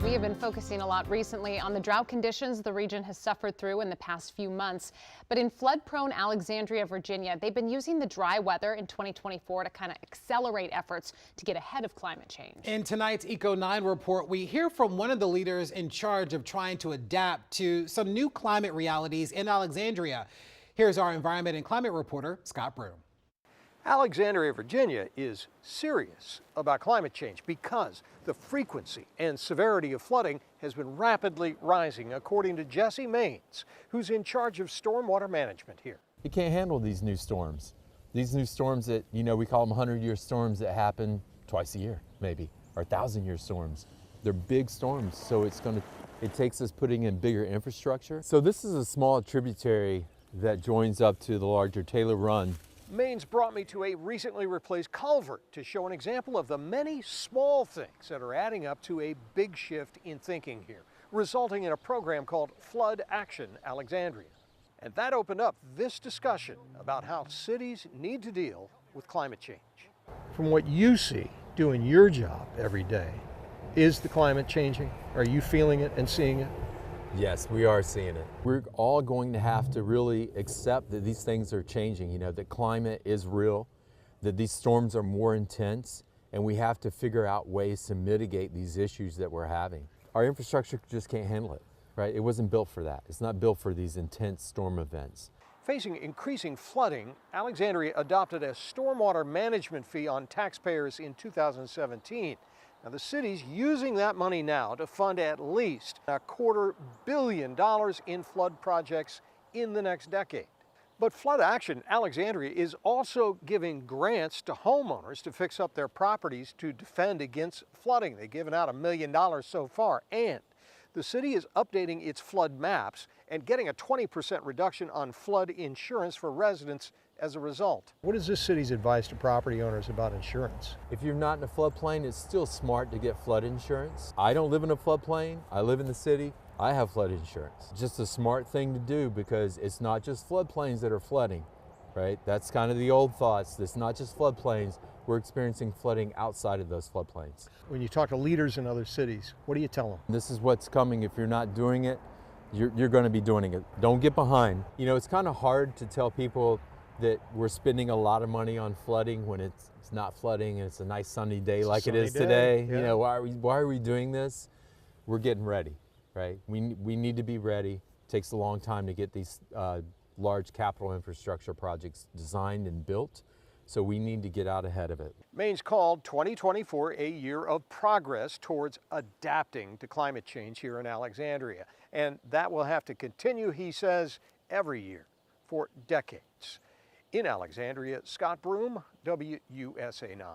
We have been focusing a lot recently on the drought conditions the region has suffered through in the past few months. But in flood-prone Alexandria, Virginia, they've been using the dry weather in 2024 to kind of accelerate efforts to get ahead of climate change. In tonight's ECO9 report, we hear from one of the leaders in charge of trying to adapt to some new climate realities in Alexandria. Here's our environment and climate reporter, Scott Broom. Alexandria, Virginia is serious about climate change because the frequency and severity of flooding has been rapidly rising, according to Jesse Maines, who's in charge of stormwater management here. You can't handle these new storms. These new storms that, we call them 100-year storms that happen twice a year, maybe, or 1,000-year storms. They're big storms, so it takes us putting in bigger infrastructure. So this is a small tributary that joins up to the larger Taylor Run. Maines brought me to a recently replaced culvert to show an example of the many small things that are adding up to a big shift in thinking here, resulting in a program called Flood Action Alexandria. And that opened up this discussion about how cities need to deal with climate change. From what you see doing your job every day, is the climate changing? Are you feeling it and seeing it? Yes, we are seeing it. We're all going to have to really accept that these things are changing, that climate is real, that these storms are more intense, and we have to figure out ways to mitigate these issues that we're having. Our infrastructure just can't handle it, right? It wasn't built for that. It's not built for these intense storm events. Facing increasing flooding, Alexandria adopted a stormwater management fee on taxpayers in 2017. Now, the city's using that money now to fund at least $250 million in flood projects in the next decade. But Flood Action Alexandria is also giving grants to homeowners to fix up their properties to defend against flooding. They've given out $1 million so far, and the city is updating its flood maps and getting a 20% reduction on flood insurance for residents as a result. What is this city's advice to property owners about insurance? If you're not in a floodplain, it's still smart to get flood insurance. I don't live in a floodplain. I live in the city. I have flood insurance. Just a smart thing to do because it's not just floodplains that are flooding, right? That's kind of the old thoughts. It's not just floodplains. We're experiencing flooding outside of those floodplains. When you talk to leaders in other cities, what do you tell them? This is what's coming. If you're not doing it, you're going to be doing it. Don't get behind. It's kind of hard to tell people that we're spending a lot of money on flooding when it's not flooding and it's a nice sunny day like it is today. Yeah. Why are we doing this? We're getting ready, right? We need to be ready. It takes a long time to get these large capital infrastructure projects designed and built, so we need to get out ahead of it. Maines called 2024 a year of progress towards adapting to climate change here in Alexandria, and that will have to continue, he says, every year for decades. In Alexandria, Scott Broom, WUSA 9.